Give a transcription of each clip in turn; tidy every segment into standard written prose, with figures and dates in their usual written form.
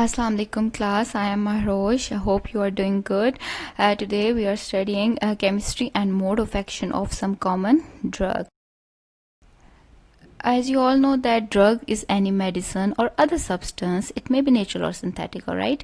Assalamu alaikum class, I am Mahrosh. I hope you are doing good. Today we are studying chemistry and mode of action of some common drug. As you all know that drug is any medicine or other substance, it may be natural or synthetic, alright?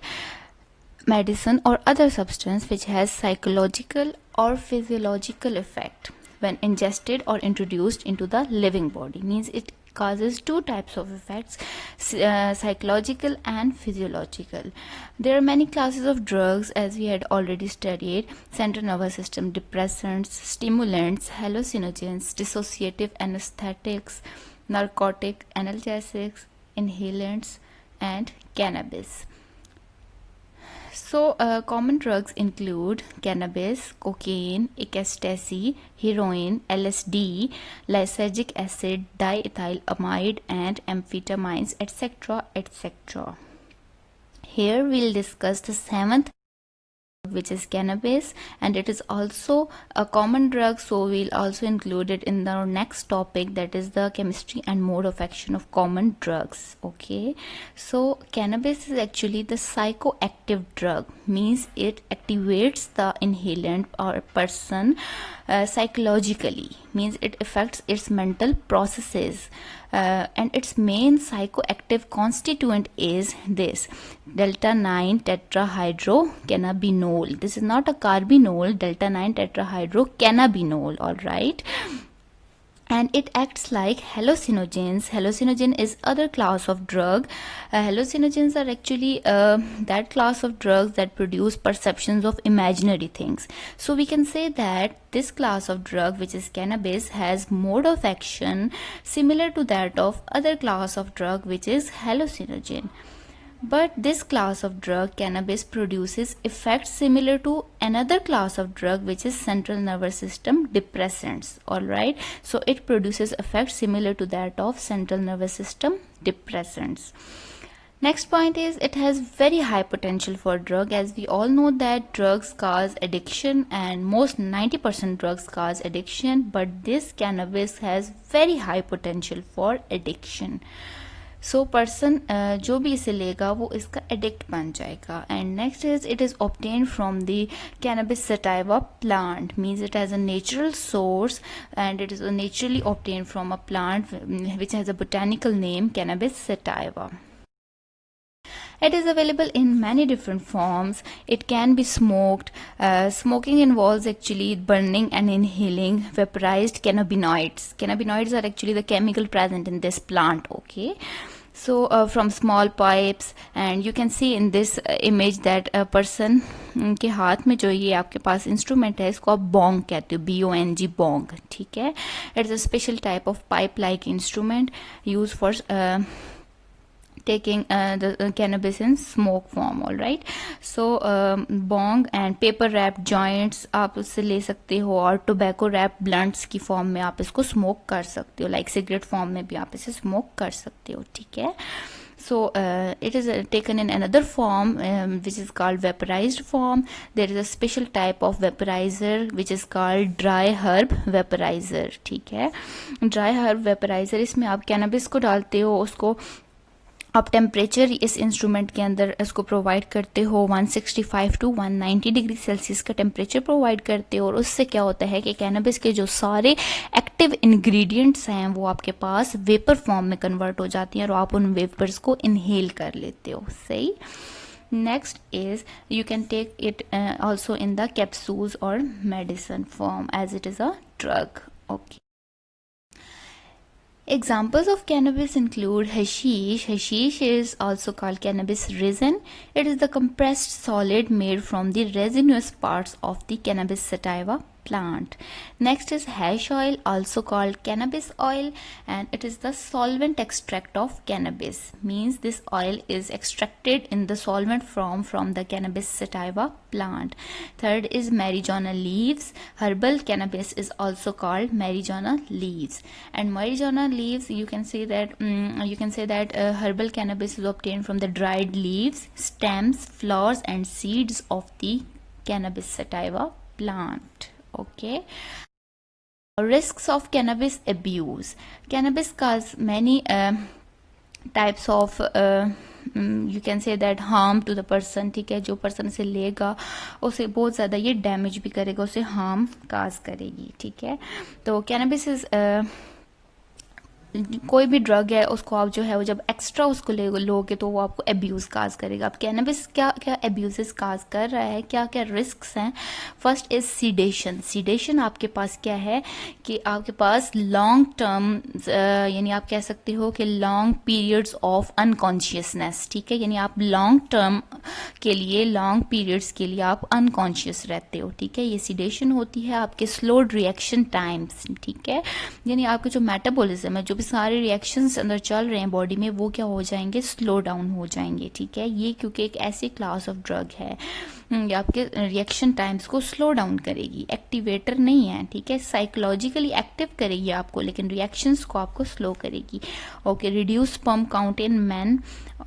Medicine or other substance which has psychological or physiological effect when ingested or introduced into the living body, means it causes two types of effects, psychological and physiological. There are many classes of drugs as we had already studied: central nervous system depressants, stimulants, hallucinogens, dissociative anesthetics, narcotic analgesics, inhalants, and cannabis. So, common drugs include cannabis, cocaine, ecstasy, heroin, LSD, lysergic acid, diethylamide, and amphetamines, etc., etc. Here we'll discuss the seventh, which is cannabis, and it is also a common drug, so we'll also include it in our next topic, that is the chemistry and mode of action of common drugs. Okay, so cannabis is actually the psychoactive drug, means it activates the inhalant or person psychologically, means it affects its mental processes, and its main psychoactive constituent is this delta 9 tetrahydrocannabinol. This is not a carbinol, delta 9 tetrahydrocannabinol, all right? And it acts like hallucinogens. Hallucinogen is other class of drug. Hallucinogens are actually that class of drugs that produce perceptions of imaginary things. So we can say that this class of drug, which is cannabis, has mode of action similar to that of other class of drug, which is hallucinogen. But this class of drug, cannabis, produces effects similar to another class of drug, which is central nervous system depressants. Alright, so it produces effects similar to that of central nervous system depressants. Next point is it has very high potential for drug. As we all know that drugs cause addiction, and most 90% drugs cause addiction, but this cannabis has very high potential for addiction. So person जो भी इसे लेगा वो इसका addict बन जाएगा. And next is it is obtain from the cannabis sativa plant, means it has a natural source and it is naturally obtain from a plant which has a botanical name cannabis sativa. It is available in many different forms. It can be smoked. Smoking involves actually burning and inhaling vaporized cannabinoids. Cannabinoids are actually the chemical present in this plant. Okay, so from small pipes, and you can see in this image that a person के हाथ में जो ये आपके पास instrument है इसको आप Bong कहते हो, BONG, बोंग. ठीक है, it's a special type of pipe like instrument use for taking the cannabis in smoke form. all right, so bong and paper wrap joints आप उससे ले सकते हो, और tobacco wrap blunts की फॉर्म में आप इसको स्मोक कर सकते हो, लाइक सिगरेट फॉर्म में भी आप इसे स्मोक कर सकते हो. ठीक है, so it is taken in another form which is called vaporized form. There is a special type of vaporizer which is called dry herb vaporizer. ठीक है, dry herb vaporizer, इसमें आप कैनबिस को डालते हो, उसको आप टेम्परेचर इस इंस्ट्रूमेंट के अंदर इसको प्रोवाइड करते हो 165 टू 190 डिग्री सेल्सियस का टेम्परेचर प्रोवाइड करते हो, और उससे क्या होता है कि कैनबिस के जो सारे एक्टिव इंग्रेडिएंट्स हैं वो आपके पास वेपर फॉर्म में कन्वर्ट हो जाती हैं और आप उन वेपर्स को इनहेल कर लेते हो. सही. Next is you can take it also in the capsules और medicine form as it is a drug. Okay, examples of cannabis include hashish. Hashish is also called cannabis resin. It is the compressed solid made from the resinous parts of the cannabis sativa plant. Next is hash oil, also called cannabis oil, and it is the solvent extract of cannabis, means this oil is extracted in the solvent form from the cannabis sativa plant. Third is marijuana leaves. Herbal cannabis is also called marijuana leaves, and marijuana leaves, you can say that herbal cannabis is obtained from the dried leaves, stems, flowers and seeds of the cannabis sativa plant. Okay, risks of cannabis abuse. Cannabis causes many types of you can say that harm to the person, ठीक है, जो person इसे लेगा उसे बहुत ज़्यादा ये damage भी करेगा, उसे हार्म काज करेगी, ठीक है। तो कैनबिस इज कोई भी ड्रग है उसको आप जो है वो जब एक्स्ट्रा उसको लोगे तो वो आपको एब्यूज़ काज करेगा। अब कैनबिस क्या क्या एब्यूजेस काज कर रहा है, क्या क्या रिस्क्स हैं। First is sedation. सीडेशन आपके पास क्या है कि आपके पास लॉन्ग टर्म यानी आप कह सकते हो कि लॉन्ग पीरियड्स ऑफ अनकॉन्शियसनेस, ठीक है, यानी आप लॉन्ग टर्म के लिए, लॉन्ग पीरियड्स के लिए आप अनकॉन्शियस रहते हो, ठीक है। ये सीडेशन होती है आपके स्लोड रिएक्शन टाइम्स, ठीक है, यानी आपके जो मेटाबॉलिज्म है, जो सारे रिएक्शंस अंदर चल रहे हैं बॉडी में, वो क्या हो जाएंगे, स्लो डाउन हो जाएंगे, ठीक है। ये क्योंकि एक ऐसी क्लास ऑफ ड्रग है ये आपके रिएक्शन टाइम्स को स्लो डाउन करेगी, एक्टिवेटर नहीं है, ठीक है, साइकोलॉजिकली एक्टिव करेगी आपको लेकिन रिएक्शंस को आपको स्लो करेगी। Okay, reduce sperm count in man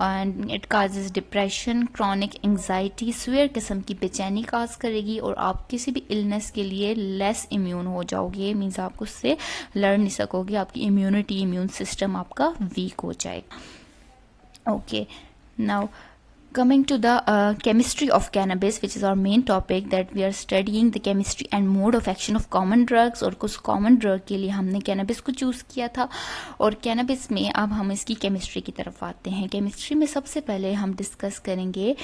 and it causes depression, chronic anxiety, severe किस्म की बेचैनी काज करेगी और आप किसी भी इलनेस के लिए लेस इम्यून हो जाओगे, मीन्स आप उससे लड़ नहीं सकोगे, आपकी इम्यूनिटी, इम्यून सिस्टम आपका वीक हो जाएगा। Okay, now coming to the chemistry of cannabis, which is our main topic, that we are studying the chemistry and mode of action of common drugs। और कुछ common drug के लिए हमने cannabis को choose किया था और cannabis में अब हम इसकी chemistry की तरफ आते हैं। chemistry में सबसे पहले हम डिस्कस करेंगे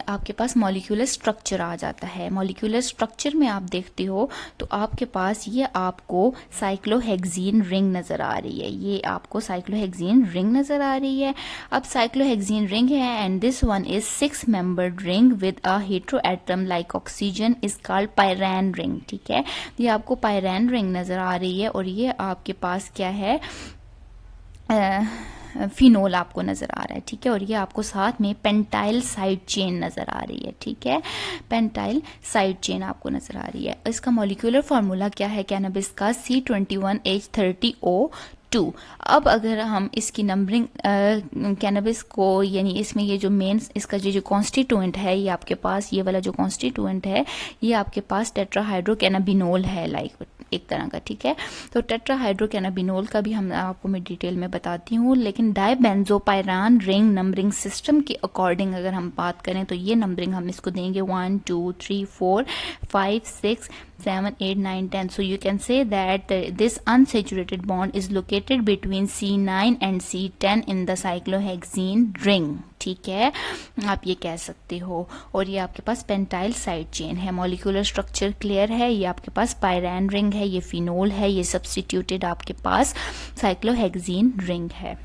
आपके पास मॉलिक्यूलर स्ट्रक्चर आ जाता है। मॉलिक्यूलर स्ट्रक्चर में आप देखते हो तो आपके पास ये आपको साइक्लोहेक्सीन रिंग नज़र आ रही है, ये आपको साइक्लोहेक्सीन रिंग नज़र आ रही है। अब साइक्लोहेक्सीन रिंग है and this one is 6 membered ring with a heteroatom like oxygen is called pyran ring, ठीक है। ये आपको पायरैन रिंग नज़र आ रही है और ये आपके पास क्या है, फिनोल आपको नज़र आ रहा है, ठीक है, और ये आपको साथ में पेंटाइल साइड चेन नज़र आ रही है, ठीक है, पेंटाइल साइड चेन आपको नज़र आ रही है। इसका मॉलिक्यूलर फार्मूला क्या है कैनबिस का, C21H30O2। अब अगर हम इसकी नंबरिंग कैनबिस को, यानी इसमें ये जो मेन इसका जो कॉन्स्टिट्यूएंट है, ये आपके पास ये वाला जो कॉन्स्टिट्यूएंट है ये आपके पास टेट्राहाइड्रोकैनाबिनोल है, लाइक एक तरह का, ठीक है। तो टेट्राहाइड्रोकैनाबिनोल का भी हम आपको मैं डिटेल में बताती हूँ, लेकिन डाइबेंजोपायरान रिंग नंबरिंग सिस्टम के अकॉर्डिंग अगर हम बात करें तो ये नंबरिंग हम इसको देंगे 1 2 3 4 5 6 7 8 9 10। So you can say that this unsaturated bond is located between C9 and C10 in the cyclohexene ring, ठीक है, आप ये कह सकते हो। और ये आपके पास पेंटाइल साइड चेन है, मॉलिक्यूलर स्ट्रक्चर क्लियर है, ये आपके पास पायरैन रिंग है, ये फिनोल है, ये सब्स्टिट्यूटेड आपके पास साइक्लोहेक्सीन रिंग है।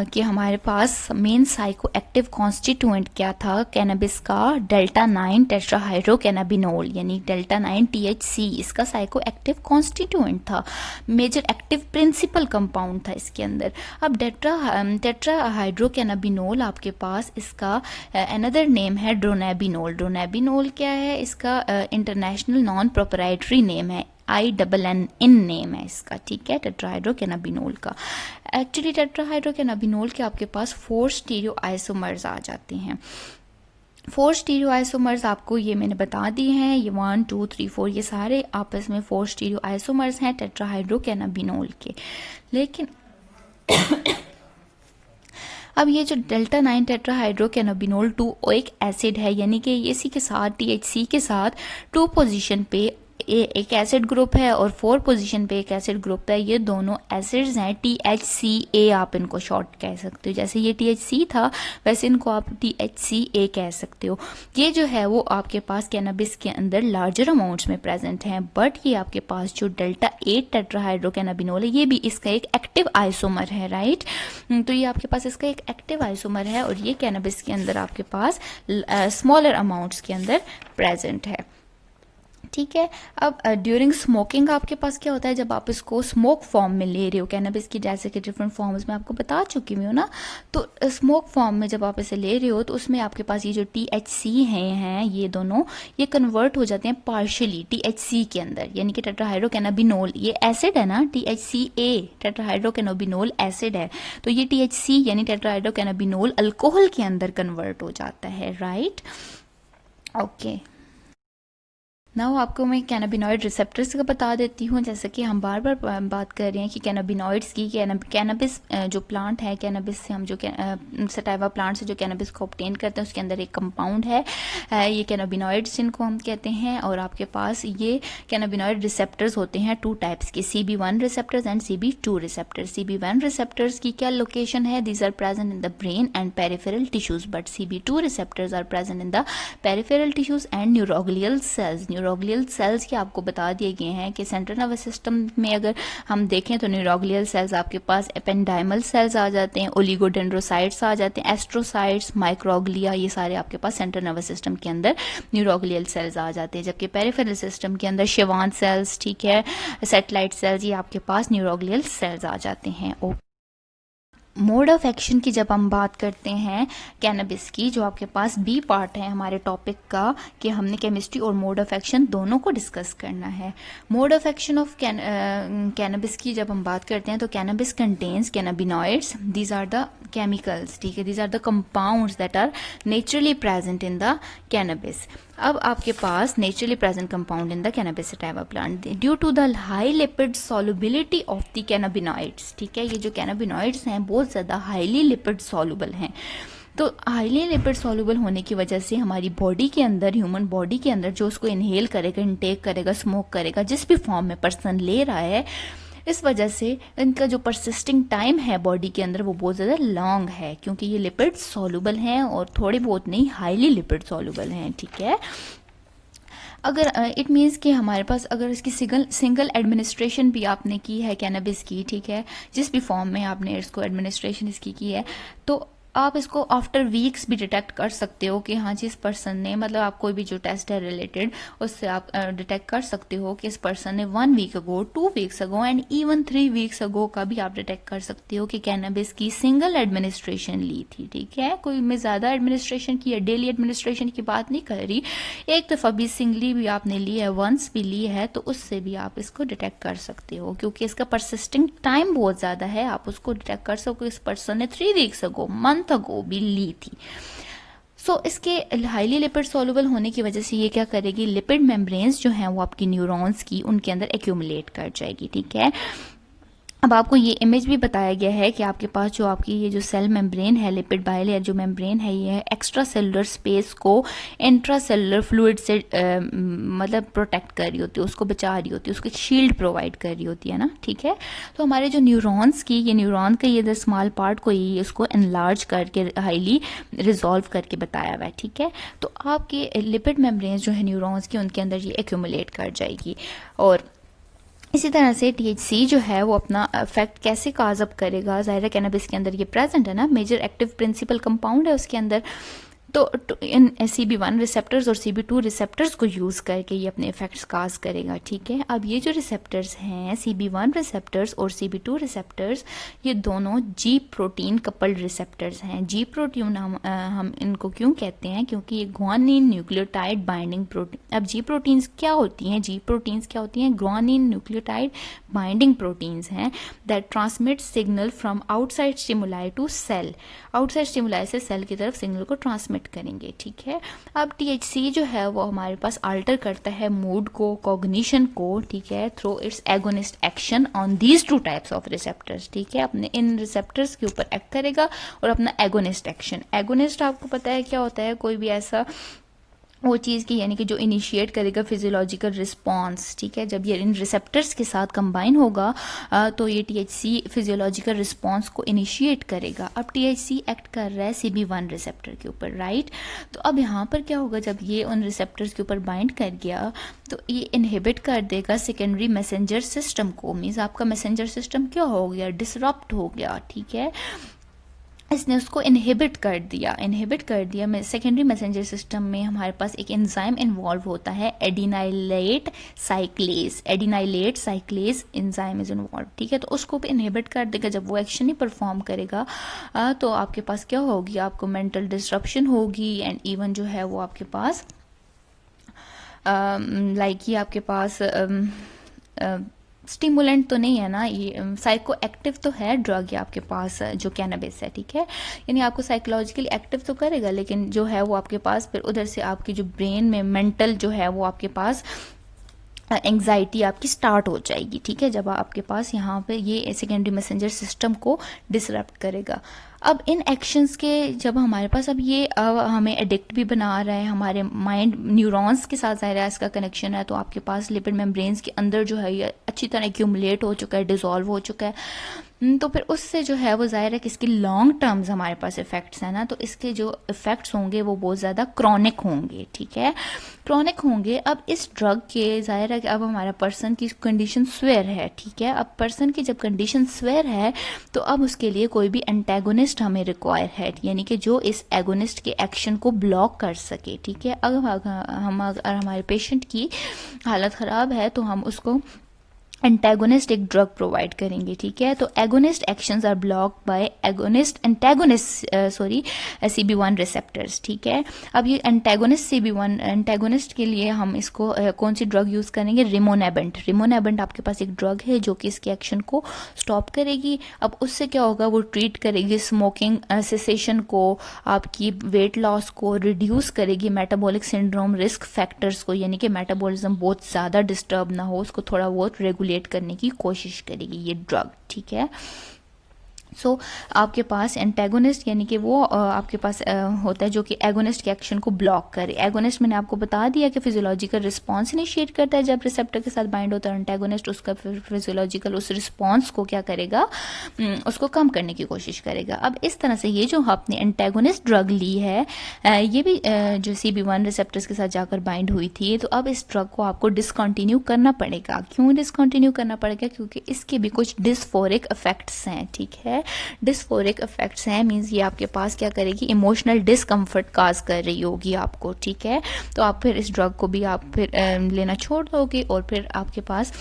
कि हमारे पास मेन साइको एक्टिव कॉन्स्टिट्यूएंट क्या था कैनबिस का, डेल्टा 9 टेट्राहाइड्रोकैनाबिनोल, यानी डेल्टा 9 THC इसका साइको एक्टिव कॉन्स्टिट्यूएंट था, मेजर एक्टिव प्रिंसिपल कंपाउंड था इसके अंदर। अब टेट्राहाइड्रोकैनाबिनोल आपके पास इसका अनदर नेम है ड्रोनेबिनोल। ड्रोनेबिनोल क्या है, इसका इंटरनेशनल नॉन प्रोपराइटरी नेम है, INN नेम है इसका, ठीक है, टेट्राहाइड्रोकैनाबिनोल का। एक्चुअली टेट्राहाइड्रोकैनाबिनोल के आपके पास 4 स्टीरियो आइसोमर्स आ जाते हैं। 4 स्टीरियो आइसोमर्स आपको ये मैंने बता दिए हैं, ये 1 2 3 4 ये सारे आपस में 4 स्टीरियो आइसोमर्स हैं टेट्राहाइड्रोकैनाबिनोल के। लेकिन अब ये जो डेल्टा 9 टेट्राहाइड्रोकैनाबिनोल 2 एक एसिड है, यानी कि इसी के साथ THC के साथ 2 पोजीशन पे एक एसिड ग्रुप है और 4 पोजीशन पे एक एसिड ग्रुप है। ये दोनों एसिड्स हैं THCA, आप इनको शॉर्ट कह सकते हो, जैसे ये THC था वैसे इनको आप THCA कह सकते हो। ये जो है वो आपके पास कैनबिस के अंदर लार्जर अमाउंट्स में प्रेजेंट हैं, बट ये आपके पास जो डेल्टा 8 टेट्राहाइड्रोकैनाबिनोल है ये भी इसका एक एक्टिव आइसोमर है, राइट। तो ये आपके पास इसका एक एक्टिव आइसोमर है और ये कैनबिस के अंदर आपके पास स्मॉलर अमाउंट्स के अंदर प्रेजेंट है, ठीक है। अब ड्यूरिंग स्मोकिंग आपके पास क्या होता है, जब आप इसको स्मोक फॉर्म में ले रहे हो कैनबिस की, जैसे कि डिफरेंट फॉर्म्स में आपको बता चुकी हूँ ना, तो स्मोक फॉर्म में जब आप इसे ले रहे हो तो उसमें आपके पास ये जो THC हैं ये दोनों ये कन्वर्ट हो जाते हैं पार्शियली THC के अंदर, यानी कि टेट्राहाइड्रोकैनाबिनोल ये एसिड है ना, THCA टेट्राहाइड्रोकैनाबिनोल एसिड है, तो ये THC यानी टेट्राहाइड्रोकैनाबिनोल अल्कोहल के अंदर कन्वर्ट हो जाता है, राइट। ओके, नाउ आपको मैं कैनाबिनॉइड रिसेप्टर्स का बता देती हूँ। जैसे कि हम बार बार बात कर रहे हैं कि कैनाबिनॉइड्स की, कैनबिस जो प्लांट है, कैनबिस से हम जो सटाइवा प्लांट से जो कैनबिस को ऑब्टेन करते हैं उसके अंदर एक कंपाउंड है, ये कैनाबिनॉइड्स जिनको हम कहते हैं। और आपके पास ये कैनाबिनॉइड रिसेप्टर्स होते हैं 2 टाइप्स के, CB1 receptors and CB2 receptors. CB1 receptors की क्या लोकेशन है? These are present in the brain and peripheral tissues, but CB2 receptors are present in the peripheral tissues and neuroglial cells. Neuroglial cells के आपको बता दिए गए हैं कि सेंट्रल नर्वस सिस्टम में अगर हम देखें तो न्यूरोग्लियल सेल्स आपके पास एपेंडाइमल सेल्स आ जाते हैं, ओलिगोडेंड्रोसाइट्स आ जाते हैं, एस्ट्रोसाइट्स, माइक्रोग्लिया, ये सारे आपके पास सेंट्रल नर्वस सिस्टम के अंदर न्यूरोग्लियल सेल्स आ जाते हैं। जबकि पेरिफेरल सिस्टम के अंदर शेवान सेल्स, ठीक है, सैटेलाइट सेल्स, ये आपके पास न्यूरोग्लियल सेल्स आ जाते हैं। मोड ऑफ एक्शन की जब हम बात करते हैं कैनबिस की, जो आपके पास बी पार्ट है हमारे टॉपिक का, कि हमने केमिस्ट्री और मोड ऑफ एक्शन दोनों को डिस्कस करना है। Mode of action of cannabis की जब हम बात करते हैं तो cannabis contains cannabinoids, these are the chemicals, ठीक है, these are the compounds that are naturally present in the cannabis. अब आपके पास naturally present compound in the cannabis sativa plant due to the high lipid solubility of the cannabinoids, ठीक है, ये जो cannabinoids हैं बहुत ज़्यादा हाईली लिपिड सॉल्युबल हैं। तो हाईली लिपिड सॉल्युबल होने की वजह से हमारी बॉडी के अंदर, ह्यूमन बॉडी के अंदर जो उसको इनहेल करेगा, इनटेक करेगा, स्मोक करेगा, जिस भी फॉर्म में पर्सन ले रहा है, इस वजह से इनका जो परसिस्टिंग टाइम है बॉडी के अंदर वो बहुत ज़्यादा लॉन्ग है, क्योंकि ये लिपिड सॉल्युबल हैं और थोड़े बहुत नहीं, हाईली लिपिड सॉल्युबल हैं, ठीक है। अगर इट मीन्स कि हमारे पास अगर इसकी सिंगल एडमिनिस्ट्रेशन भी आपने की है कैनबिस की, ठीक है, जिस भी फॉर्म में आपने इसको एडमिनिस्ट्रेशन इसकी की है, तो आप इसको आफ्टर वीक्स भी डिटेक्ट कर सकते हो कि हाँ जिस पर्सन ने, मतलब आप कोई भी जो टेस्ट है रिलेटेड उससे आप डिटेक्ट कर सकते हो कि इस पर्सन ने 1 week ago, 2 weeks ago and even 3 weeks ago का भी आप डिटेक्ट कर सकते हो कि कैनबिस की सिंगल एडमिनिस्ट्रेशन ली थी, ठीक है। कोई मैं ज़्यादा एडमिनिस्ट्रेशन की या डेली एडमिनिस्ट्रेशन की बात नहीं कर रही, एक दफ़ा भी सिंगली भी आपने ली है, वंस भी ली है, तो उससे भी आप इसको डिटेक्ट कर सकते हो, क्योंकि इसका परसिस्टिंग टाइम बहुत ज़्यादा है। आप उसको डिटेक्ट कर सको इस पर्सन ने 3 वीक्स अगो, मंथ अगो भी ली थी। इसके हाईली लिपिड सॉल्युबल होने की वजह से ये क्या करेगी, लिपिड मेम्ब्रेन्स जो हैं वो आपकी न्यूरॉन्स की, उनके अंदर एक्यूमुलेट कर जाएगी, ठीक है। अब आपको ये इमेज भी बताया गया है कि आपके पास जो आपकी ये जो सेल मेम्ब्रेन है, लिपिड बाइलेयर जो मेम्ब्रेन है, ये एक्स्ट्रा सेलुलर स्पेस को इंट्रा सेलुलर फ्लूइड से मतलब प्रोटेक्ट कर रही होती है, उसको बचा रही होती है, उसको एक शील्ड प्रोवाइड कर रही होती है ना, ठीक है। तो हमारे जो न्यूरॉन्स की, ये न्यूरॉन का ये द स्मॉल पार्ट को ये उसको एनलार्ज करके हाईली रिजॉल्व करके बताया हुआ है, ठीक है। तो आपके लिपिड मेम्ब्रेन जो है न्यूरॉन्स की, उनके अंदर ये एक्यूमुलेट कर जाएगी। और इसी तरह से THC जो है वो अपना इफेक्ट कैसे काज अप करेगा, ज़ाहिर कैनबिस के अंदर ये प्रेजेंट है ना, मेजर एक्टिव प्रिंसिपल कंपाउंड है उसके अंदर, तो इन CB1 रिसेप्टर्स और CB2 रिसेप्टर्स को यूज़ करके ये अपने इफेक्ट्स काज करेगा, ठीक है। अब ये जो रिसेप्टर्स हैं CB1 रिसेप्टर्स और CB2 रिसेप्टर्स, ये दोनों G प्रोटीन कपल्ड रिसेप्टर्स हैं। G प्रोटीन हम इनको क्यों कहते हैं, क्योंकि ये ग्वानिन न्यूक्लियोटाइड बाइंडिंग प्रोटीन। अब G प्रोटीन्स क्या होती हैं, G प्रोटीन्स क्या होती हैं, ग्वानिन न्यूक्लियोटाइड बाइंडिंग प्रोटीन्स हैं that transmit signal from outside stimuli to cell. Outside stimuli से सेल की तरफ सिग्नल को ट्रांसमिट करेंगे, ठीक है। अब THC जो है वो हमारे पास अल्टर करता है मूड को, कॉग्निशन को, ठीक है, through it's agonist action on these 2 types of receptors, ठीक है। अपने इन रिसेप्टर्स के ऊपर एक्ट करेगा और अपना एगोनिस्ट एक्शन, एगोनिस्ट आपको पता है क्या होता है, कोई भी ऐसा वो चीज़ की, यानी कि जो इनिशिएट करेगा फिजियोलॉजिकल रिस्पॉन्स, ठीक है। जब ये इन रिसेप्टर्स के साथ कंबाइन होगा तो ये THC फिजियोलॉजिकल रिस्पॉन्स को इनिशिएट करेगा। अब THC एक्ट कर रहा है CB1 रिसेप्टर के ऊपर, राइट। तो अब यहाँ पर क्या होगा, जब ये उन रिसेप्टर्स के ऊपर बाइंड कर गया तो ये इनहिबिट कर देगा सेकेंडरी मैसेंजर सिस्टम को, मीन्स आपका मैसेंजर सिस्टम क्या हो गया, डिसरप्ट हो गया, ठीक है। इसने उसको इनहिबिट कर दिया। सेकेंडरी मैसेंजर सिस्टम में हमारे पास एक एंजाइम इन्वॉल्व होता है, एडिनाइलेट साइक्लेज एंजाइम इज इन्वॉल्व, ठीक है। तो उसको भी इनहिबिट कर देगा। जब वो एक्शन ही परफॉर्म करेगा तो आपके पास क्या होगी, आपको मेंटल डिस्ट्रप्शन होगी एंड इवन जो है वो आपके पास लाइक ही आपके पास स्टिमुलेंट तो नहीं है ना, ये साइको एक्टिव तो है ड्रग ये आपके पास जो कैनबिस है, ठीक है। यानी आपको साइकोलॉजिकली एक्टिव तो करेगा, लेकिन जो है वो आपके पास फिर उधर से आपकी जो ब्रेन में मेंटल जो है वो आपके पास एंग्जाइटी आपकी स्टार्ट हो जाएगी, ठीक है, जब आपके पास यहाँ पे ये सेकेंडरी मैसेंजर सिस्टम को डिसरप्ट करेगा। अब इन एक्शंस के जब हमारे पास अब ये हमें एडिक्ट भी बना रहा है, हमारे माइंड न्यूरॉन्स के साथ ज़ाहिर है इसका कनेक्शन है, तो आपके पास लिपिड मेम्ब्रेन्स के अंदर जो है ये अच्छी तरह एक्यूमुलेट हो चुका है, डिसॉल्व हो चुका है। तो फिर उससे जो है वो ज़ाहिर है कि इसके लॉन्ग टर्म्स हमारे पास इफ़ेक्ट्स हैं ना, तो इसके जो इफ़ेक्ट्स होंगे वो बहुत ज़्यादा क्रॉनिक होंगे, ठीक है, क्रॉनिक होंगे। अब इस ड्रग के ज़ाहिर है कि अब हमारा पर्सन की कंडीशन स्वेयर है, ठीक है, अब पर्सन की जब कंडीशन स्वेयर है तो अब उसके लिए कोई भी एंटेगोनिस्ट हमें रिक्वायर है, यानी कि जो इस एगोनिस्ट के एक्शन को ब्लॉक कर सके, ठीक है। अगर हमारे पेशेंट की हालत ख़राब है तो हम उसको एंटेगोनिस्ट एक ड्रग प्रोवाइड करेंगे, ठीक है। तो agonist actions R block bye antagonist CB1 receptors, ठीक है। अब ये एंटेगोनिस्ट CB1 एंटेगोनिस्ट के लिए हम इसको कौन सी ड्रग यूज़ करेंगे, रिमोनेबेंट। रिमोनेबेंट आपके पास एक ड्रग है जो कि इसके एक्शन को स्टॉप करेगी। अब उससे क्या होगा, वो ट्रीट करेगी स्मोकिंग सेसेशन को, आपकी वेट लॉस को रिड्यूस करेगी, मेटाबॉलिक सिंड्रोम रिस्क फैक्टर्स को, यानी कि मेटाबॉलिज्म बहुत ज़्यादा डिस्टर्ब ना हो, उसको थोड़ा बहुत रेगुलेट करने की कोशिश करेगी ये ड्रग, ठीक है। सो आपके पास एंटेगोनिस्ट यानी कि वो आपके पास होता है जो कि एगोनिस्ट के एक्शन को ब्लॉक करे। एगोनिस्ट मैंने आपको बता दिया कि फिजियोलॉजिकल रिस्पांस इनिशिएट करता है जब रिसेप्टर के साथ बाइंड होता है, एंटेगोनिस्ट उसका फिजियोलॉजिकल उस रिस्पांस को क्या करेगा, उसको कम करने की कोशिश करेगा। अब इस तरह से ये जो आपने एंटेगोनिस्ट ड्रग ली है ये भी जो CB1 रिसेप्टर्स के साथ जाकर बाइंड हुई थी, तो अब इस ड्रग को आपको डिसकंटिन्यू करना पड़ेगा। क्यों डिसकंटिन्यू करना पड़ेगा, क्योंकि इसके भी कुछ डिस्फोरिक इफेक्ट्स हैं, ठीक है। डिस्फोरिक इफेक्ट्स हैं मींस ये आपके पास क्या करेगी, इमोशनल डिस्कम्फर्ट काज कर रही होगी आपको, ठीक है। तो आप फिर इस ड्रग को भी आप फिर लेना छोड़ दोगे और फिर आपके पास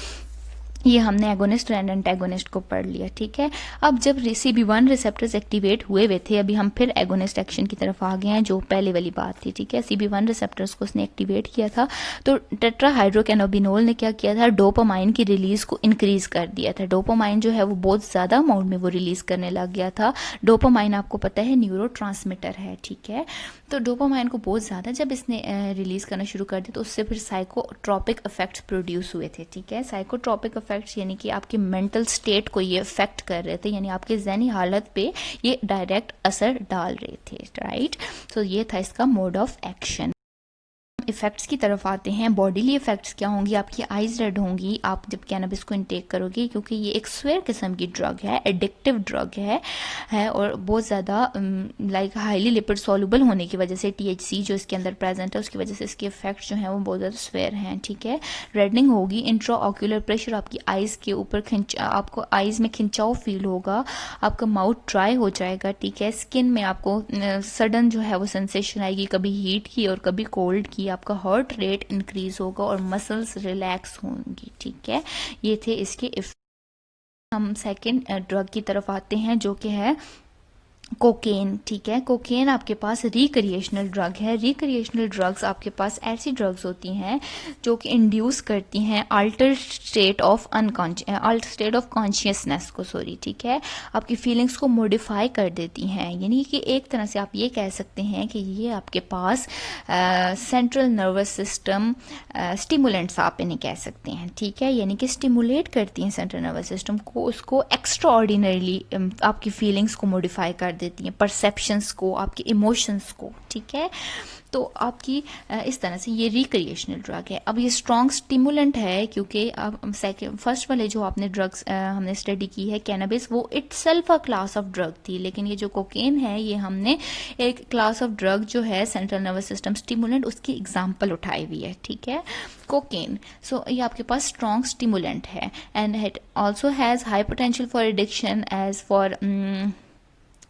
ये हमने एगोनिस्ट एंड एंटेगोनिस्ट को पढ़ लिया, ठीक है। अब जब CB1 रिसेप्टर्स एक्टिवेट हुए थे, अभी हम फिर एगोनिस्ट एक्शन की तरफ आ गए हैं, जो पहले वाली बात थी, ठीक है। CB1 रिसेप्टर्स को उसने एक्टिवेट किया था, तो टेट्राहाइड्रोकैनाबिनोल ने क्या किया था, डोपामाइन की रिलीज को इंक्रीज कर दिया था। डोपामाइन जो है वो बहुत ज़्यादा अमाउंट में वो रिलीज करने लग गया था। डोपामाइन आपको पता है न्यूरोट्रांसमीटर है, ठीक है। तो डोपामाइन को बहुत ज़्यादा जब इसने रिलीज करना शुरू कर दिया तो उससे फिर साइकोट्रॉपिक इफेक्ट्स प्रोड्यूस हुए थे, ठीक है। साइकोट्रॉपिक इफेक्ट्स यानी कि आपके मेंटल स्टेट को ये इफेक्ट कर रहे थे, यानी आपके ज़हनी हालत पे ये डायरेक्ट असर डाल रहे थे, राइट। तो ये था इसका मोड ऑफ एक्शन। इफेक्ट्स की तरफ आते हैं। बॉडीली इफेक्ट्स क्या होंगी, आपकी आइज रेड होंगी आप जब कैनबिस को इनटेक करोगे, क्योंकि ये एक स्वेयर किस्म की ड्रग है, एडिक्टिव ड्रग है और बहुत ज़्यादा लाइक हाईली लिपिड सॉल्युबल होने की वजह से THC जो इसके अंदर प्रेजेंट है उसकी वजह से इसके इफेक्ट्स जो हैं वो बहुत ज़्यादा स्वेयर हैं, ठीक है। रेडनिंग होगी, इंट्रा ऑक्यूलर प्रेशर आपकी आइज़ के ऊपर आपको आइज़ में खिंचाव फील होगा, आपका माउथ ड्राई हो जाएगा, ठीक है। स्किन में आपको सडन जो है वो सेंसेशन आएगी, कभी हीट की और कभी कोल्ड की, आपका हार्ट रेट इंक्रीज होगा और मसल्स रिलैक्स होंगी, ठीक है। ये थे इसके हम सेकंड ड्रग की तरफ आते हैं जो कि है कोकेन, ठीक है। कोकेन आपके पास रिक्रिएशनल ड्रग है। रिक्रिएशनल ड्रग्स आपके पास ऐसी ड्रग्स होती हैं जो कि इंड्यूस करती हैं अल्टर स्टेट ऑफ कॉन्शियसनेस को, ठीक है, आपकी फीलिंग्स को मॉडिफाई कर देती हैं। यानी कि एक तरह से आप ये कह सकते हैं कि ये आपके पास सेंट्रल नर्वस सिस्टम स्टिमुलेंट्स आप इन्हें कह सकते हैं, ठीक है। यानी कि स्टिमुलेट करती हैं सेंट्रल नर्वस सिस्टम को, उसको एक्स्ट्रा ऑर्डिनरीली आपकी फीलिंग्स को मॉडिफाई कर देती हैं, परसेप्शंस को, आपके इमोशंस को, ठीक है। तो आपकी इस तरह से ये रिक्रिएशनल ड्रग है। अब ये स्ट्रॉन्ग स्टिमुलेंट है क्योंकि अब फर्स्ट वाले जो आपने ड्रग्स हमने स्टडी की है कैनबिस, वो itself a class of drug थी, लेकिन ये जो कोकेन है ये हमने एक क्लास ऑफ ड्रग जो है सेंट्रल नर्वस सिस्टम स्टिमुलेंट उसकी एग्जाम्पल उठाई हुई है, ठीक है, कोकेन। सो ये आपके पास स्ट्रॉन्ग स्टिमुलेंट है and it also has high potential for addiction as for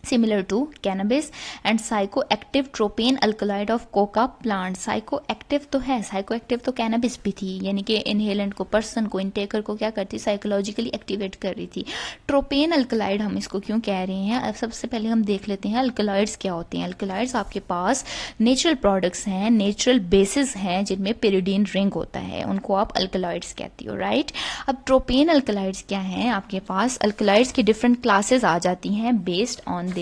similar to cannabis and psychoactive tropane alkaloid of coca plant। psychoactive तो है, psychoactive तो cannabis भी थी, यानी कि इनहेलेंट को, पर्सन को, इंटेकर को क्या करती, साइकोलॉजिकली एक्टिवेट कर रही थी। ट्रोपेन अल्कलाइड हम इसको क्यों कह रहे हैं, अब सबसे पहले हम देख लेते हैं अल्कलॉइड्स क्या होते हैं। अल्कलॉइड्स आपके पास नेचुरल प्रोडक्ट्स हैं, नेचुरल बेसिस हैं जिनमें पिरिडीन रिंग होता है, उनको आप अल्कलॉइड्स कहती हो, राइट। अब ट्रोपेन अल्कलॉइड्स क्या हैं, आपके पास अल्कलॉइड्स की डिफरेंट क्लासेस आ जाती हैं based on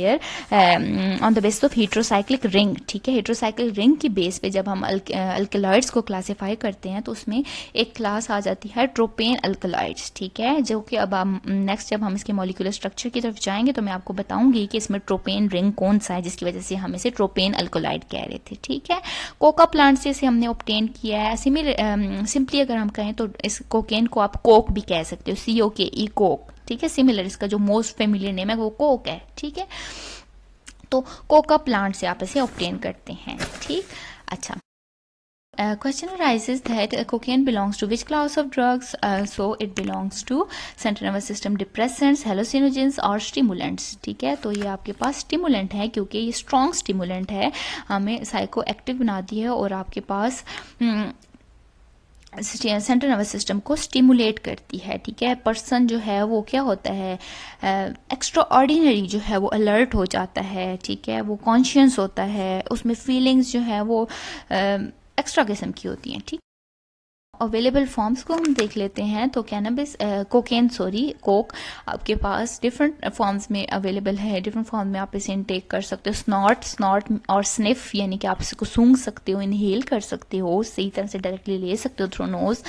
on the base of heterocyclic ring, ठीक है। हेट्रोसाइक्लिक रिंग की बेस पे जब हम अल्कलॉइड्स को क्लासिफाई करते हैं तो उसमें एक क्लास आ जाती है ट्रोपेन अल्कलॉइड्स, ठीक है, जो कि अब हम नेक्स्ट जब हम इसके मॉलिक्यूलर स्ट्रक्चर की तरफ जाएंगे तो मैं आपको बताऊंगी कि इसमें ट्रोपेन रिंग कौन सा है जिसकी वजह से हम इसे ट्रोपेन अल्कलॉइड कह रहे थे, ठीक है। कोका प्लांट से इसे हमने ऑब्टेन किया है। सिंपली अगर हम कहें तो इस कोकेन को आप कोक भी कह सकते हो, COKE कोक, ठीक है। सिमिलर इसका जो मोस्ट फेमिलियर नेम है वो कोक है, ठीक है। तो कोका प्लांट से आप इसे ऑब्टेन करते हैं, ठीक। अच्छा, question arises that cocaine belongs to which class of drugs? So it belongs to central nervous system depressants, hallucinogens और stimulants, ठीक है। तो ये आपके पास stimulant है क्योंकि ये strong stimulant है, हमें साइको एक्टिव बनाती है और आपके पास सेंट्रल नर्वस सिस्टम को स्टिमुलेट करती है, ठीक है। पर्सन जो है वो क्या होता है, एक्स्ट्रा ऑर्डिनरी जो है वो अलर्ट हो जाता है, ठीक है, वो कॉन्शियस होता है, उसमें फीलिंग्स जो है वो एक्स्ट्रा किस्म की होती हैं, ठीक। अवेलेबल फॉर्म्स को हम देख लेते हैं तो कैनबिस कोकेन कोक आपके पास डिफरेंट फॉर्म्स में अवेलेबल है, डिफरेंट फॉर्म में आप इसे इनटेक कर सकते हो। स्नॉट और स्निफ, यानी कि आप इसको सूंघ सकते हो, इनहेल कर सकते हो, सही तरह से डायरेक्टली ले सकते हो थ्रू नोज,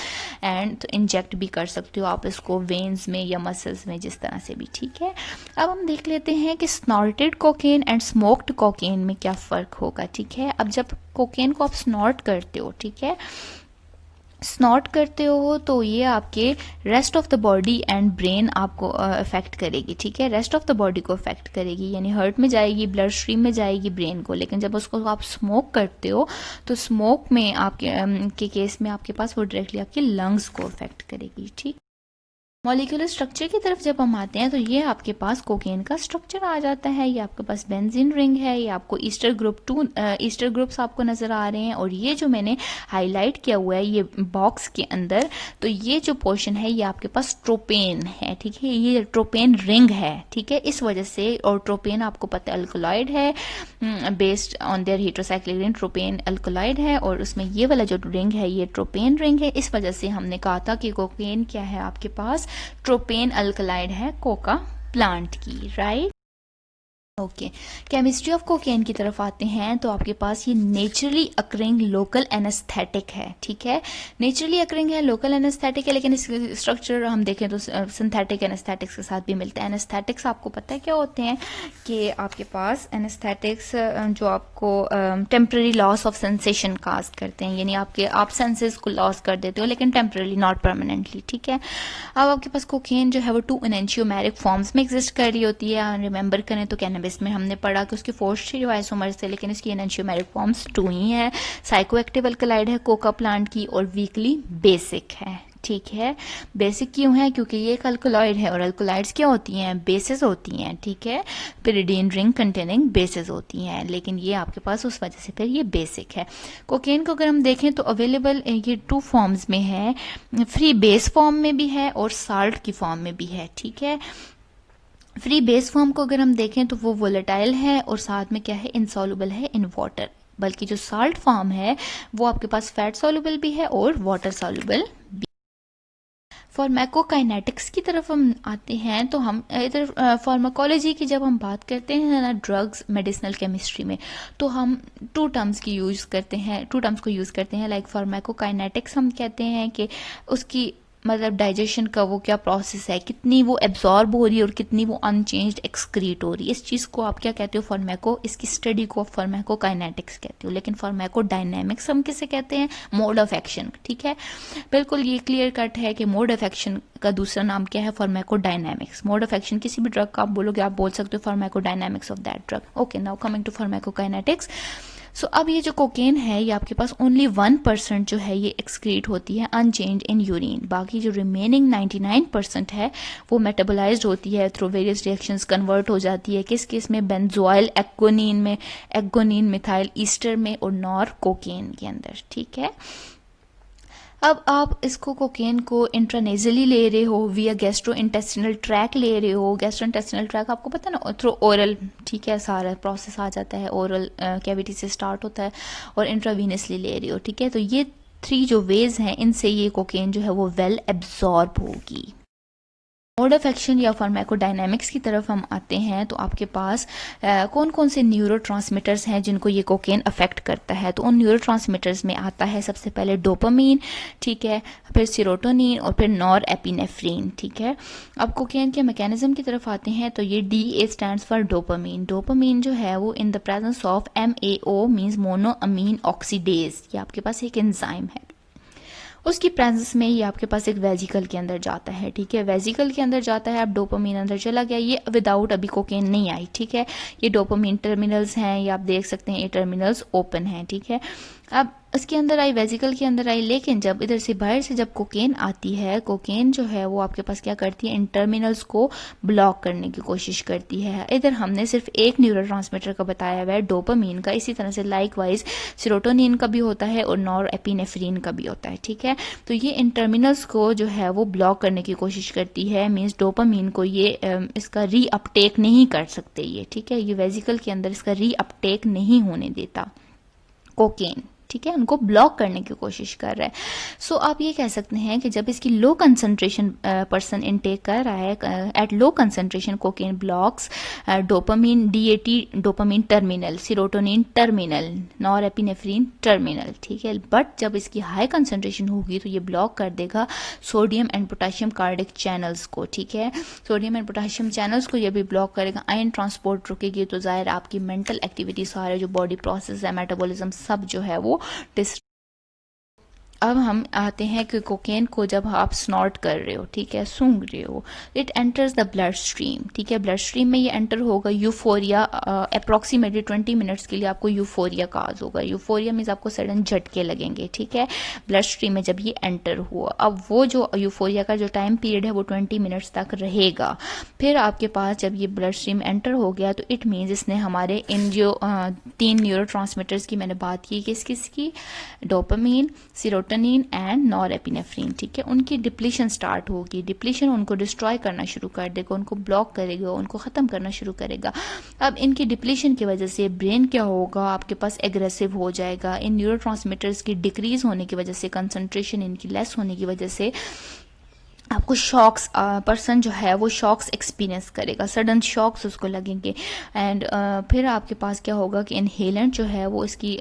एंड इंजेक्ट भी कर सकते हो आप इसको वेन्स में या मसल्स में, जिस तरह से भी, ठीक है। अब हम देख लेते हैं कि स्नॉर्टेड कोकेन एंड स्मोक्ड कोकेन में क्या फ़र्क होगा, ठीक है। अब जब कोकेन को आप स्नॉट करते हो, ठीक है, स्नॉट करते हो तो ये आपके rest of the body and brain आपको अफेक्ट करेगी, ठीक है। रेस्ट ऑफ द बॉडी को अफेक्ट करेगी, यानी हार्ट में जाएगी, ब्लड स्ट्रीम में जाएगी, ब्रेन को। लेकिन जब उसको आप स्मोक करते हो तो स्मोक में आपके के केस में आपके पास वो डायरेक्टली आपके लंग्स को अफेक्ट करेगी, ठीक। मॉलिक्यूलर स्ट्रक्चर की तरफ जब हम आते हैं तो ये आपके पास कोकेन का स्ट्रक्चर आ जाता है। ये आपके पास बेंजीन रिंग है, ये आपको ईस्टर ग्रुप 2 ईस्टर ग्रुप्स आपको नजर आ रहे हैं, और ये जो मैंने हाईलाइट किया हुआ है ये बॉक्स के अंदर, तो ये जो पोर्शन है ये आपके पास ट्रोपेन है, ठीक है। ये ट्रोपेन रिंग है, ठीक है, इस वजह से। और ट्रोपेन आपको पता है अल्कोलॉइड है, based on their heterocyclic ring tropane alkaloid है, और उसमें ये वाला जो रिंग है ये ट्रोपेन रिंग है। इस वजह से हमने कहा था कि कोकेन क्या है आपके पास, ट्रोपेन अल्कलाइड है कोका प्लांट की, right. Okay, chemistry of cocaine की तरफ आते हैं तो आपके पास ये नेचुरली अकरिंग लोकल एनेस्थेटिक है, ठीक है। नेचुरली अकरिंग है, लोकल एनेस्थेटिक है, लेकिन इसके स्ट्रक्चर हम देखें तो सिंथेटिक एनेस्थेटिक्स के साथ भी मिलता है। एनेस्थेटिक्स आपको पता है क्या होते हैं, कि आपके पास एनेस्थेटिक्स जो आपको टेम्पररी लॉस ऑफ सेंसेशन काज करते हैं, यानी आप सेंसेस को लॉस कर देते हो लेकिन टेम्पररी, नॉट परमानेंटली, ठीक है। अब आपके पास कोकेन जो है वो 2 एनेंशियोमेरिक फॉर्म्स में एग्जिस्ट कर रही होती है। रिमेंबर करें तो कैनबिस में हमने पढ़ा कि उसकी 4 आइसोमर्स थे, लेकिन इसकी एनेंशियोमेरिक फॉर्म्स 2 ही है। साइकोएक्टिव अल्कलाइड है कोका प्लांट की, और वीकली बेसिक है, ठीक है। बेसिक क्यों है, क्योंकि ये एक अल्कलॉइड है, और अल्कलॉइड्स क्या होती हैं, बेसिस होती हैं, ठीक है। पिरिडीन रिंग कंटेनिंग बेसिस होती हैं, लेकिन ये आपके पास उस वजह से फिर ये बेसिक है। कोकेन को अगर हम देखें तो अवेलेबल ये 2 फॉर्म्स में है, फ्री बेस फॉर्म में भी है और साल्ट की फॉर्म में भी है, ठीक है। फ्री बेस फॉर्म को अगर हम देखें तो वो वोलेटाइल है और साथ में क्या है, इनसॉल्युबल है इन वाटर, बल्कि जो साल्ट फॉर्म है वो आपके पास फैट सॉल्युबल भी है और वाटर सॉल्युबल भी। फार्माकोकाइनेटिक्स की तरफ हम आते हैं तो हम इधर फार्माकोलॉजी की जब हम बात करते हैं ना ड्रग्स मेडिसिनल केमिस्ट्री में, तो हम 2 टर्म्स को यूज करते हैं। लाइक फार्माकोकाइनेटिक्स हम कहते हैं कि उसकी मतलब डाइजेशन का वो क्या प्रोसेस है, कितनी वो एब्जॉर्ब हो रही है और कितनी वो अनचेंज्ड एक्सक्रीट हो रही है, इस चीज़ को आप क्या कहते हो, फार्माको, इसकी स्टडी को फार्माकोकाइनेटिक्स कहते हो। लेकिन फार्माकोडायनेमिक्स हम किसे कहते हैं, मोड ऑफ एक्शन, ठीक है। बिल्कुल ये क्लियर कट है कि मोड ऑफ एक्शन का दूसरा नाम क्या है, फार्माकोडायनेमिक्स। मोड ऑफ एक्शन किसी भी ड्रग का आप बोलोगे, आप बोल सकते हो pharmacodynamics of that drug. Okay, now coming to pharmacokinetics. So अब ये जो कोकेन है ये आपके पास ओनली 1% जो है ये एक्सक्रीट होती है अनचेंज इन यूरिन, बाकी जो रिमेनिंग 99% है वो मेटाबोलाइज्ड होती है थ्रू वेरियस रिएक्शंस, कन्वर्ट हो जाती है किस किस में, बेंजोइल एक्गोनिन में, एक्गोनिन मिथाइल ईस्टर में और नॉर कोकेन के अंदर, ठीक है। अब आप इसको कोकेन को इंट्रानेजली ले रहे हो, विया गैस्ट्रो इंटेस्टिनल ट्रैक ले रहे हो। गैस्ट्रो इंटेस्टिनल ट्रैक आपको पता है ना, थ्रू ओरल, ठीक है, सारा प्रोसेस आ जाता है, ओरल कैविटी से स्टार्ट होता है और इंट्रावीनसली ले रहे हो, ठीक है। तो ये 3 जो वेज हैं इनसे ये कोकेन जो है वो वेल एब्जॉर्ब होगी। मोड ऑफ एक्शन या फार्माकोडायनेमिक्स की तरफ हम आते हैं तो आपके पास कौन कौन से न्यूरोट्रांसमीटर्स हैं जिनको ये कोकेन अफेक्ट करता है। तो उन न्यूरोट्रांसमीटर्स में आता है सबसे पहले डोपामीन, ठीक है, फिर सीरोटोनिन और फिर नॉर एपिनेफ्रीन, ठीक है। अब कोकेन के मैकेनिज्म की तरफ आते हैं तो ये DA stands for dopamine. Dopamine जो है वो in the presence of MAO means monoamine oxidase, ये आपके पास एक एंजाइम है, उसकी प्रेजेंस में ये आपके पास एक वेजिकल के अंदर जाता है, ठीक है। वेजिकल के अंदर जाता है, अब डोपामीन अंदर चला गया, ये विदाउट अभी कोकेन नहीं आई, ठीक है। ये डोपामीन टर्मिनल्स हैं, ये आप देख सकते हैं, ये टर्मिनल्स ओपन हैं, ठीक है। अब इसके अंदर आई, वेजिकल के अंदर आई, लेकिन जब इधर से बाहर से जब कोकेन आती है, कोकेन जो है वो आपके पास क्या करती है, इन टर्मिनल्स को ब्लॉक करने की कोशिश करती है। इधर हमने सिर्फ एक न्यूरोट्रांसमीटर का बताया हुआ है, डोपामीन का, इसी तरह से लाइकवाइज सीरोटोनिन का भी होता है और नॉर एपिनेफ्रीन का भी होता है, ठीक है। तो ये इन टर्मिनल्स को जो है वो ब्लॉक करने की कोशिश करती है, मीन्स डोपामीन को ये इसका रीअपटेक नहीं कर सकते ये, ठीक है। ये वेजिकल के अंदर इसका रीअपटेक नहीं होने देता कोकेन, ठीक है, उनको ब्लॉक करने की कोशिश कर रहा है। सो आप ये कह सकते हैं कि जब इसकी लो कंसंट्रेशन पर्सन इनटेक कर रहा है, at low concentration cocaine blocks dopamine, DAT dopamine terminal, serotonin terminal, nor epinephrine terminal, ठीक है। बट जब इसकी हाई कंसंट्रेशन होगी तो ये ब्लॉक कर देगा sodium and potassium cardiac channels को, ठीक है। सोडियम एंड पोटाशियम चैनल्स को ये भी ब्लॉक करेगा, आयन ट्रांसपोर्ट रुकेगी, तो जाहिर आपकी मेंटल एक्टिविटी, सारे जो बॉडी प्रोसेस है, मेटाबॉलिज्म सब जो है वो अब हम आते हैं कि कोकेन को जब आप स्नॉर्ट कर रहे हो, ठीक है, सूंघ रहे हो, it enters the blood stream, ठीक है। ब्लड स्ट्रीम में ये एंटर होगा, यूफोरिया, अप्रॉक्सीमेटली 20 मिनट्स के लिए आपको यूफोरिया काज होगा। यूफोरिया मीन्स आपको सडन झटके लगेंगे, ठीक है, ब्लड स्ट्रीम में जब ये एंटर हुआ। अब वो जो यूफोरिया का जो टाइम पीरियड है वो 20 मिनट्स तक रहेगा। फिर आपके पास जब ये ब्लड स्ट्रीम एंटर हो गया तो इट मीन्स इसने हमारे इन जो 3 न्यूरोट्रांसमीटर्स की मैंने बात की, किस किस की, डोपामीन, सीरोटोनिन एंड नॉरएपिनेफ्रीन, ठीक है, उनकी डिप्लीशन स्टार्ट होगी। डिप्लीशन उनको डिस्ट्रॉय करना शुरू कर देगा, उनको ब्लॉक करेगा, उनको खत्म करना शुरू करेगा। अब इनकी डिप्लीशन की वजह से ब्रेन क्या होगा, आपके पास एग्रेसिव हो जाएगा। इन न्यूरोट्रांसमीटर्स की डिक्रीज होने की वजह से, कंसंट्रेशन इनकी लेस होने की वजह से आपको शॉक्स, पर्सन जो है वो शॉक्स एक्सपीरियंस करेगा, सडन शॉक्स उसको लगेंगे। एंड फिर आपके पास क्या होगा कि इनहेलेंट जो है वो इसकी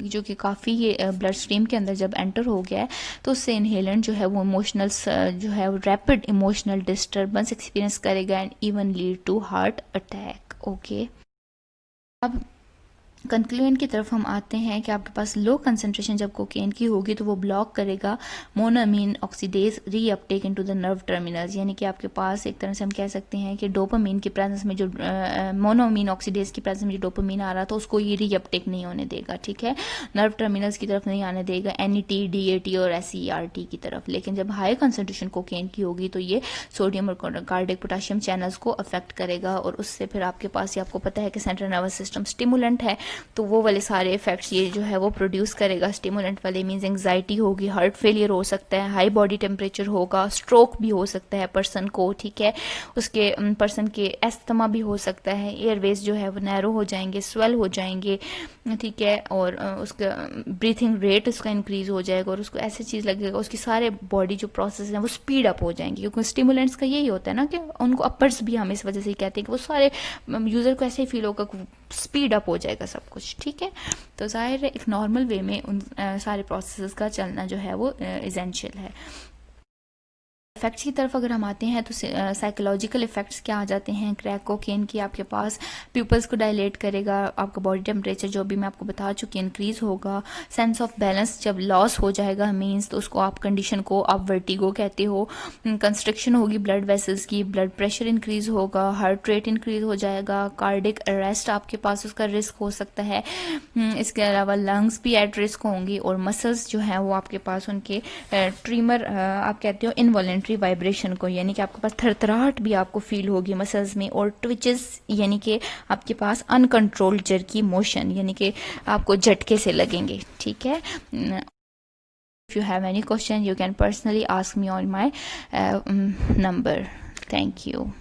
जो कि काफ़ी ये ब्लड स्ट्रीम के अंदर जब एंटर हो गया है तो उससे इनहेलेंट जो है वो इमोशनल जो है वो रैपिड इमोशनल डिस्टर्बेंस एक्सपीरियंस करेगा and even lead to heart attack, okay. अब कंक्लूजन की तरफ हम आते हैं कि आपके पास लो कंसंट्रेशन जब कोकेन की होगी तो वो ब्लॉक करेगा monoamine oxidase reuptake into the nerve terminals, यानी कि आपके पास एक तरह से हम कह सकते हैं कि डोपामीन की प्रेजेंस में जो मोनोअमीन ऑक्सीडेज की प्रेजेंस में जो डोपामीन आ रहा था उसको ये रीअपटेक नहीं होने देगा, ठीक है, नर्व टर्मिनल्स की तरफ नहीं आने देगा, NET, DAT और SERT की तरफ। लेकिन जब हाई कंसंट्रेशन कोकेन की होगी तो ये सोडियम और कार्डिक पोटाशियम चैनल्स को अफेक्ट करेगा और उससे फिर आपके पास, ये आपको पता है कि सेंट्रल नर्वस सिस्टम स्टिमुलेंट है, तो वो वाले सारे इफेक्ट्स ये जो है वो प्रोड्यूस करेगा। स्टिमुलेंट वाले मीन्स एंग्जाइटी होगी, हार्ट फेलियर हो सकता है, हाई बॉडी टेम्परेचर होगा, स्ट्रोक भी हो सकता है पर्सन को, ठीक है, उसके पर्सन के एस्थमा भी हो सकता है, एयरवेज जो है वो नैरो हो जाएंगे, स्वेल हो जाएंगे, ठीक है, और उसका ब्रीथिंग रेट उसका इंक्रीज हो जाएगा और उसको ऐसी चीज़ लगेगा, उसकी सारे बॉडी जो प्रोसेस हैं वो स्पीड अप हो जाएंगे, क्योंकि स्टिमुलेंट्स का यही होता है ना कि उनको अपर्स भी हम इस वजह से ही कहते हैं कि वो सारे यूज़र को ऐसे ही फील होगा स्पीड अप हो जाएगा सब कुछ, ठीक है। तो जाहिर है एक नॉर्मल वे में उन सारे प्रोसेस का चलना जो है वो एसेंशियल है। इफ़ेक्ट्स की तरफ अगर हम आते हैं तो साइकोलॉजिकल इफ़ेक्ट्स क्या आ जाते हैं क्रैक कोकेन की, आपके पास प्यूपल्स को डायलेट करेगा, आपका बॉडी टेम्परेचर जो भी मैं आपको बता चुकी हूँ इंक्रीज होगा, सेंस ऑफ बैलेंस जब लॉस हो जाएगा मीन्स तो उसको आप कंडीशन को आप वर्टिगो कहते हो, कंस्ट्रक्शन होगी ब्लड वेसल्स की, ब्लड प्रेशर इंक्रीज होगा, हार्ट रेट इंक्रीज हो जाएगा, कार्डिक अरेस्ट आपके पास उसका रिस्क हो सकता है, इसके अलावा लंग्स भी एट रिस्क होंगी और मसल्स जो हैं वो आपके पास उनके ट्रीमर आप कहते हो इनवॉलेंट्री वाइब्रेशन को, यानी कि आपके पास थरथराहट भी आपको फील होगी मसल्स में, और ट्विचेस यानी कि आपके पास अनकंट्रोल्ड जर्की मोशन यानी कि आपको झटके से लगेंगे, ठीक है। If you have any question you can personally ask me on my number. Thank you.